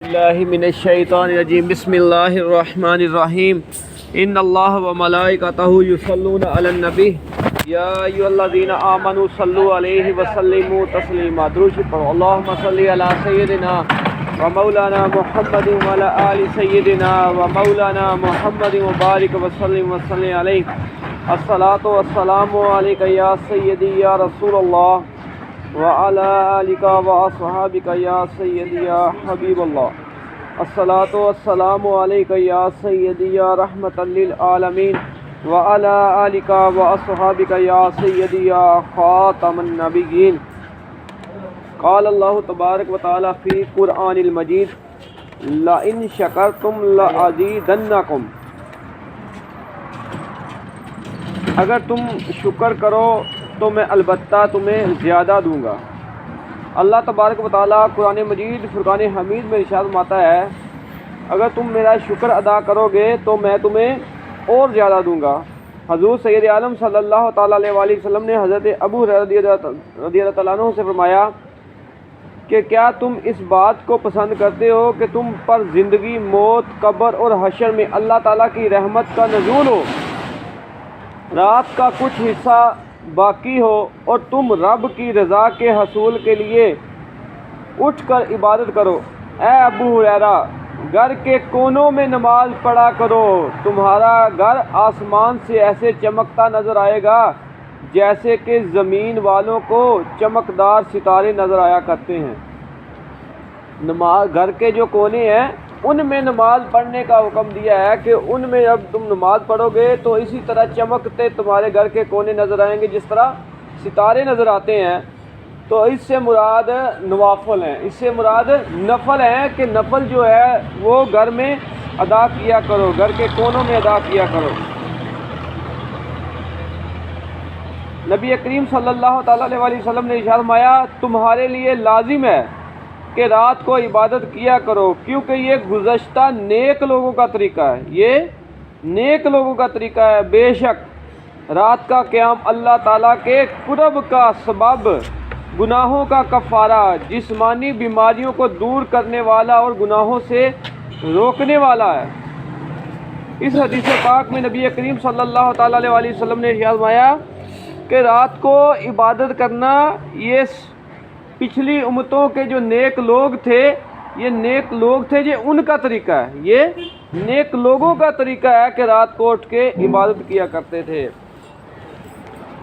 اللہ من الشیطان الرجیم بسم اللہ الرحمن الرحیم ان اللہ و ملائکتہ یصلون علی النبی یا ایھا الذین آمنوا صلوا علیہ وسلموا تسلیما درود پڑھو اللہم صلی علی سیدنا و مولانا محمد و علی آل سیدنا و مولانا محمد مبارک وسلم وسلم علیہ الصلاۃ والسلام علیک یا سیدی یا رسول اللہ وعلى آلك وأصحابك يا سيدي يا حبيب الله الصلاة والسلام عليك يا سيدي يا رحمة للعالمين وعلى آلك وأصحابك يا سيدي يا خاتم النبيين قال الله تبارك وتعالى في القرآن المجيد لئن شكرتم لأزيدنكم اگر تم شکر کرو تو میں البتہ تمہیں زیادہ دوں گا۔ اللہ تبارک و تعالیٰ قرآن مجید فرقان حمید میں ارشاد فرماتا ہے اگر تم میرا شکر ادا کرو گے تو میں تمہیں اور زیادہ دوں گا۔ حضور سید عالم صلی اللہ تعالیٰ علیہ وآلہ وسلم نے حضرت ابو ہریرہ رضی اللہ تعالیٰ عنہ سے فرمایا کہ کیا تم اس بات کو پسند کرتے ہو کہ تم پر زندگی، موت، قبر اور حشر میں اللہ تعالیٰ کی رحمت کا نزول ہو، رات کا کچھ حصہ باقی ہو اور تم رب کی رضا کے حصول کے لیے اٹھ کر عبادت کرو؟ اے ابو ہریرہ، گھر کے کونوں میں نماز پڑھا کرو، تمہارا گھر آسمان سے ایسے چمکتا نظر آئے گا جیسے کہ زمین والوں کو چمکدار ستارے نظر آیا کرتے ہیں۔ نماز گھر کے جو کونے ہیں ان میں نماز پڑھنے کا حکم دیا ہے کہ ان میں جب تم نماز پڑھو گے تو اسی طرح چمکتے تمہارے گھر کے کونے نظر آئیں گے جس طرح ستارے نظر آتے ہیں۔ تو اس سے مراد نوافل ہیں، اس سے مراد نفل ہیں کہ نفل جو ہے وہ گھر میں ادا کیا کرو، گھر کے کونوں میں ادا کیا کرو۔ نبی کریم صلی اللہ تعالیٰ علیہ وآلہ وسلم نے ارشاد فرمایا تمہارے لیے لازم ہے کہ رات کو عبادت کیا کرو کیونکہ یہ گزشتہ نیک لوگوں کا طریقہ ہے، یہ نیک لوگوں کا طریقہ ہے۔ بے شک رات کا قیام اللہ تعالیٰ کے قرب کا سبب، گناہوں کا کفارہ، جسمانی بیماریوں کو دور کرنے والا اور گناہوں سے روکنے والا ہے۔ اس حدیث پاک میں نبی کریم صلی اللہ تعالیٰ علیہ وآلہ وسلم نے ارشاد فرمایا کہ رات کو عبادت کرنا یہ پچھلی امتوں کے جو نیک لوگ تھے، یہ نیک لوگ تھے، یہ ان کا طریقہ ہے، یہ نیک لوگوں کا طریقہ ہے کہ رات کو اٹھ کے عبادت کیا کرتے تھے۔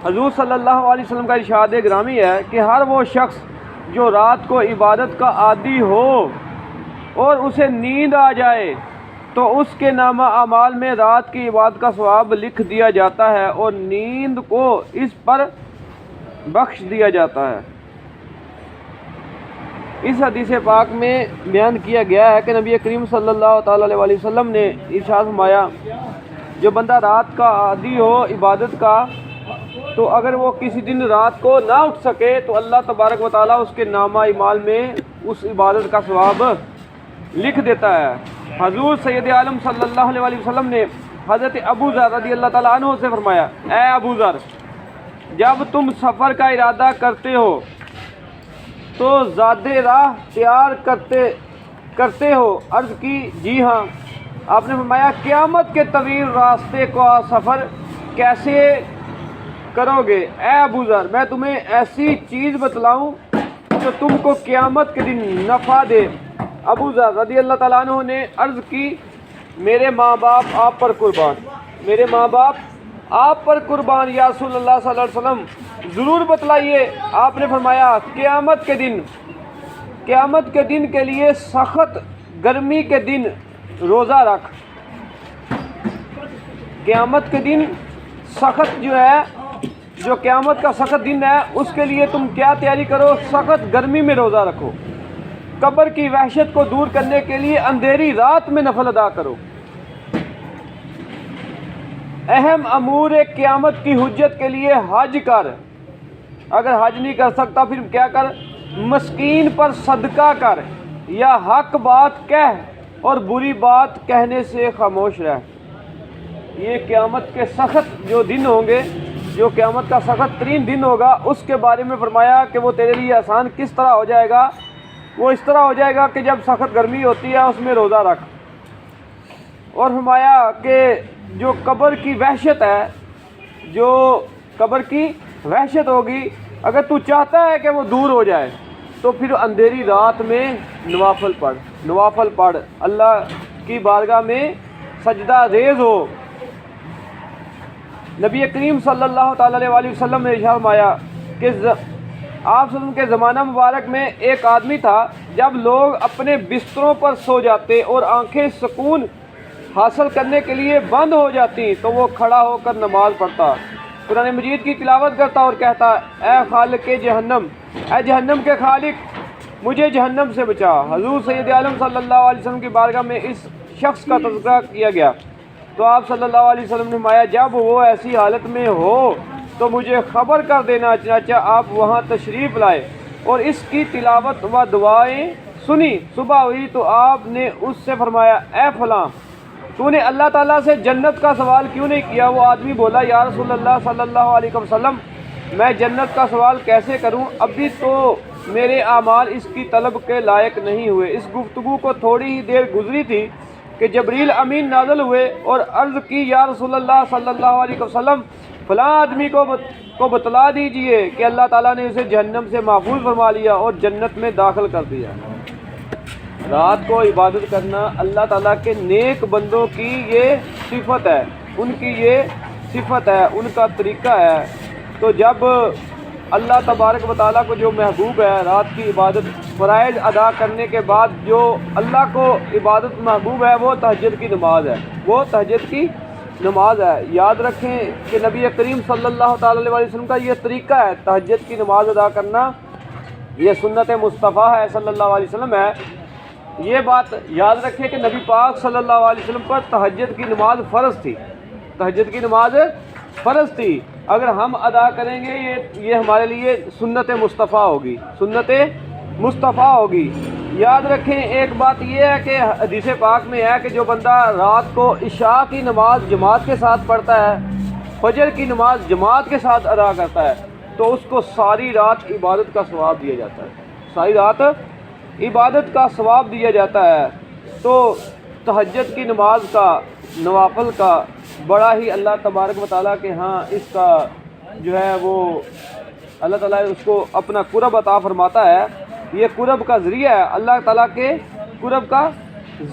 حضور صلی اللہ علیہ وسلم کا ارشاد گرامی ہے کہ ہر وہ شخص جو رات کو عبادت کا عادی ہو اور اسے نیند آ جائے تو اس کے نامہ اعمال میں رات کی عبادت کا ثواب لکھ دیا جاتا ہے اور نیند کو اس پر بخش دیا جاتا ہے۔ اس حدیث پاک میں بیان کیا گیا ہے کہ نبی کریم صلی اللہ تعالیٰ علیہ وآلہ وسلم نے ارشاد فرمایا جو بندہ رات کا عادی ہو عبادت کا تو اگر وہ کسی دن رات کو نہ اٹھ سکے تو اللہ تبارک و تعالیٰ اس کے نامہ اعمال میں اس عبادت کا ثواب لکھ دیتا ہے۔ حضور سید عالم صلی اللہ علیہ وآلہ وسلم نے حضرت ابو ذر رضی اللہ تعالیٰ عنہ سے فرمایا اے ابو ذر، جب تم سفر کا ارادہ کرتے ہو تو زادِ راہ تیار کرتے ہو؟ عرض کی جی ہاں۔ آپ نے فرمایا قیامت کے طویل راستے کا سفر کیسے کرو گے؟ اے ابو ذر، میں تمہیں ایسی چیز بتلاؤں جو تم کو قیامت کے دن نفع دے؟ ابو ذر رضی اللہ تعالیٰ عنہ نے عرض کی میرے ماں باپ آپ پر قربان، میرے ماں باپ آپ پر قربان یا رسول اللہ صلی اللہ علیہ وسلم، ضرور بتلائیے۔ آپ نے فرمایا قیامت کے دن کے لیے سخت گرمی کے دن روزہ رکھ۔ قیامت کے دن سخت جو قیامت کا سخت دن ہے اس کے لیے تم کیا تیاری کرو؟ سخت گرمی میں روزہ رکھو۔ قبر کی وحشت کو دور کرنے کے لیے اندھیری رات میں نفل ادا کرو۔ اہم امور قیامت کی حجت کے لیے حج کر، اگر حج نہیں کر سکتا پھر کیا کر؟ مسکین پر صدقہ کر یا حق بات کہہ اور بری بات کہنے سے خاموش رہ۔ یہ قیامت کے سخت جو دن ہوں گے، جو قیامت کا سخت ترین دن ہوگا اس کے بارے میں فرمایا کہ وہ تیرے لیے آسان کس طرح ہو جائے گا وہ اس طرح ہو جائے گا کہ جب سخت گرمی ہوتی ہے اس میں روزہ رکھ۔ اور فرمایا کہ جو قبر کی وحشت ہے، جو قبر کی وحشت ہوگی، اگر تو چاہتا ہے کہ وہ دور ہو جائے تو پھر اندھیری رات میں نوافل پڑھ، اللہ کی بارگاہ میں سجدہ ریز ہو۔ نبی کریم صلی اللہ تعالی علیہ وسلم نے ارشاد فرمایا کہ آپ وسلم کے زمانہ مبارک میں ایک آدمی تھا، جب لوگ اپنے بستروں پر سو جاتے اور آنکھیں سکون حاصل کرنے کے لیے بند ہو جاتی تو وہ کھڑا ہو کر نماز پڑھتا، قرآن مجید کی تلاوت کرتا اور کہتا، اے خالق جہنم، اے جہنم کے خالق، مجھے جہنم سے بچا۔ حضور سید عالم صلی اللہ علیہ وسلم کی بارگاہ میں اس شخص کا تذکرہ کیا گیا تو آپ صلی اللہ علیہ وسلم نے فرمایا، جب وہ ایسی حالت میں ہو تو مجھے خبر کر دینا، چنانچہ آپ وہاں تشریف لائے اور اس کی تلاوت و دعائیں سنی۔ صبح ہوئی تو آپ نے اس سے فرمایا، اے فلاں، تو نے اللہ تعالیٰ سے جنت کا سوال کیوں نہیں کیا؟ وہ آدمی بولا، یا رسول اللہ صلی اللہ علیہ وسلم، میں جنت کا سوال کیسے کروں؟ ابھی تو میرے اعمال اس کی طلب کے لائق نہیں ہوئے۔ اس گفتگو کو تھوڑی ہی دیر گزری تھی کہ جبریل امین نازل ہوئے اور عرض کی، یا رسول اللہ صلی اللہ علیہ وسلم، فلاں آدمی کو بتلا دیجئے کہ اللہ تعالیٰ نے اسے جہنم سے محفوظ فرما لیا اور جنت میں داخل کر دیا۔ رات کو عبادت کرنا اللہ تعالیٰ کے نیک بندوں کی یہ صفت ہے، ان کی یہ صفت ہے، ان کا طریقہ ہے۔ تو جب اللہ تبارک و تعالیٰ کو جو محبوب ہے، رات کی عبادت فرائض ادا کرنے کے بعد جو اللہ کو عبادت محبوب ہے وہ تہجد کی نماز ہے، وہ تہجد کی نماز ہے۔ یاد رکھیں کہ نبی کریم صلی اللہ تعالی علیہ وسلم کا یہ طریقہ ہے، تہجد کی نماز ادا کرنا، یہ سنت مصطفیٰ ہے صلی اللہ علیہ وسلم ہے۔ یہ بات یاد رکھیں کہ نبی پاک صلی اللہ علیہ وسلم پر تہجد کی نماز فرض تھی، تہجد کی نماز فرض تھی۔ اگر ہم ادا کریں گے یہ ہمارے لیے سنت مصطفیٰ ہوگی، سنت مصطفیٰ ہوگی۔ یاد رکھیں ایک بات یہ ہے کہ حدیث پاک میں ہے کہ جو بندہ رات کو عشاء کی نماز جماعت کے ساتھ پڑھتا ہے، فجر کی نماز جماعت کے ساتھ ادا کرتا ہے تو اس کو ساری رات عبادت کا ثواب دیا جاتا ہے، ساری رات عبادت کا ثواب دیا جاتا ہے۔ تو تہجد کی نماز کا، نوافل کا بڑا ہی اللہ تبارک و تعالیٰ کے ہاں اس کا جو ہے وہ اللہ تعالیٰ اس کو اپنا قرب عطا فرماتا ہے، یہ قرب کا ذریعہ ہے، اللہ تعالیٰ کے قرب کا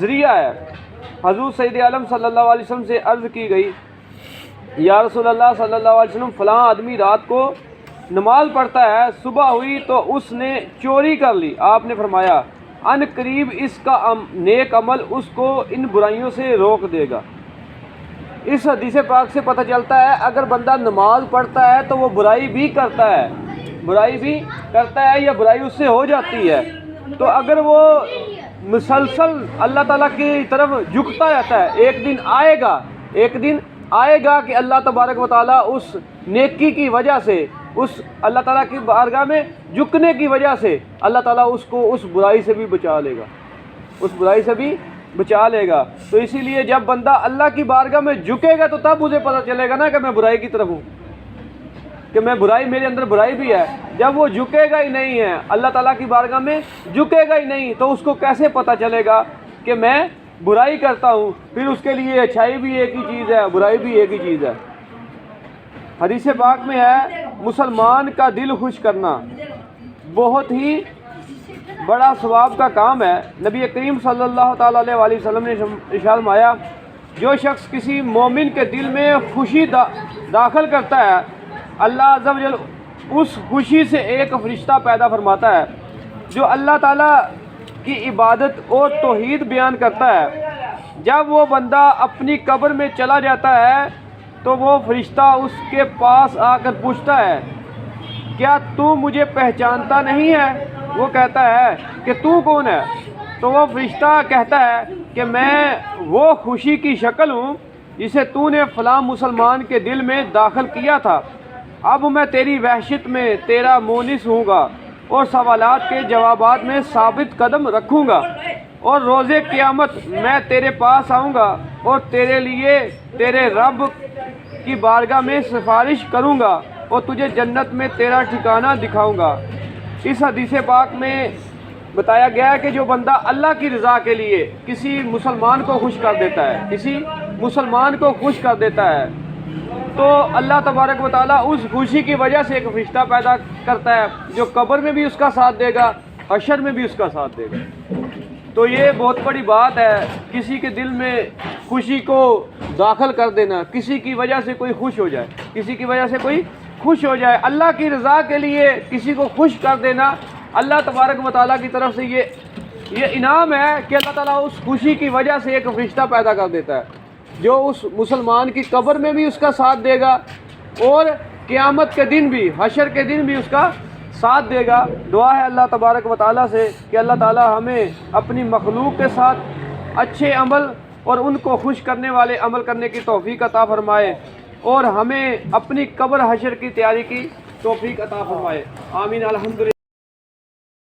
ذریعہ ہے۔ حضور سید عالم صلی اللہ علیہ وسلم سے عرض کی گئی، یا رسول اللہ صلی اللہ علیہ وسلم، فلاں آدمی رات کو نماز پڑھتا ہے، صبح ہوئی تو اس نے چوری کر لی۔ آپ نے فرمایا، ان قریب اس کا نیک عمل اس کو ان برائیوں سے روک دے گا۔ اس حدیث پاک سے پتہ چلتا ہے اگر بندہ نماز پڑھتا ہے تو وہ برائی بھی کرتا ہے، برائی بھی کرتا ہے یا برائی اس سے ہو جاتی ہے، تو اگر وہ مسلسل اللہ تعالیٰ کی طرف جھکتا رہتا ہے، ایک دن آئے گا کہ اللہ تبارک و تعالیٰ اس نیکی کی وجہ سے، اس اللہ تعالیٰ کی بارگاہ میں جھکنے کی وجہ سے اللہ تعالیٰ اس کو اس برائی سے بھی بچا لے گا، اس برائی سے بھی بچا لے گا۔ تو اسی لیے جب بندہ اللہ کی بارگاہ میں جھکے گا تو تب مجھے پتہ چلے گا نا کہ میں برائی کی طرف ہوں، کہ میں برائی، میرے اندر برائی بھی ہے۔ جب وہ جھکے گا ہی نہیں ہے، اللہ تعالیٰ کی بارگاہ میں جھکے گا ہی نہیں، تو اس کو کیسے پتہ چلے گا کہ میں برائی کرتا ہوں؟ پھر اس کے لیے اچھائی بھی ایک ہی چیز ہے، برائی بھی ایک ہی چیز ہے۔ حدیث پاک میں ہے، مسلمان کا دل خوش کرنا بہت ہی بڑا ثواب کا کام ہے۔ نبی کریم صلی اللہ تعالی علیہ وسلم نے ارشاد فرمایا، جو شخص کسی مومن کے دل میں خوشی داخل کرتا ہے، اللہ عز و جل اس خوشی سے ایک فرشتہ پیدا فرماتا ہے جو اللہ تعالیٰ کی عبادت اور توحید بیان کرتا ہے۔ جب وہ بندہ اپنی قبر میں چلا جاتا ہے تو وہ فرشتہ اس کے پاس آ کر پوچھتا ہے، کیا تو مجھے پہچانتا نہیں ہے؟ وہ کہتا ہے کہ تو کون ہے؟ تو وہ فرشتہ کہتا ہے کہ میں وہ خوشی کی شکل ہوں جسے تو نے فلاں مسلمان کے دل میں داخل کیا تھا۔ اب میں تیری وحشت میں تیرا مونس ہوں گا اور سوالات کے جوابات میں ثابت قدم رکھوں گا، اور روز قیامت میں تیرے پاس آؤں گا اور تیرے لیے تیرے رب کی بارگاہ میں سفارش کروں گا اور تجھے جنت میں تیرا ٹھکانہ دکھاؤں گا۔ اس حدیث پاک میں بتایا گیا ہے کہ جو بندہ اللہ کی رضا کے لیے کسی مسلمان کو خوش کر دیتا ہے، کسی مسلمان کو خوش کر دیتا ہے، تو اللہ تبارک و تعالیٰ اس خوشی کی وجہ سے ایک فرشتہ پیدا کرتا ہے جو قبر میں بھی اس کا ساتھ دے گا، حشر میں بھی اس کا ساتھ دے گا۔ تو یہ بہت بڑی بات ہے، کسی کے دل میں خوشی کو داخل کر دینا، کسی کی وجہ سے کوئی خوش ہو جائے، کسی کی وجہ سے کوئی خوش ہو جائے، اللہ کی رضا کے لیے کسی کو خوش کر دینا، اللہ تبارک و تعالیٰ کی طرف سے یہ انعام ہے کہ اللہ تعالیٰ اس خوشی کی وجہ سے ایک فرشتہ پیدا کر دیتا ہے جو اس مسلمان کی قبر میں بھی اس کا ساتھ دے گا اور قیامت کے دن بھی، حشر کے دن بھی اس کا ساتھ دے گا۔ دعا ہے اللہ تبارک و تعالیٰ سے کہ اللہ تعالیٰ ہمیں اپنی مخلوق کے ساتھ اچھے عمل اور ان کو خوش کرنے والے عمل کرنے کی توفیق عطا فرمائے اور ہمیں اپنی قبر حشر کی تیاری کی توفیق عطا فرمائے، آمین۔ الحمدللہ۔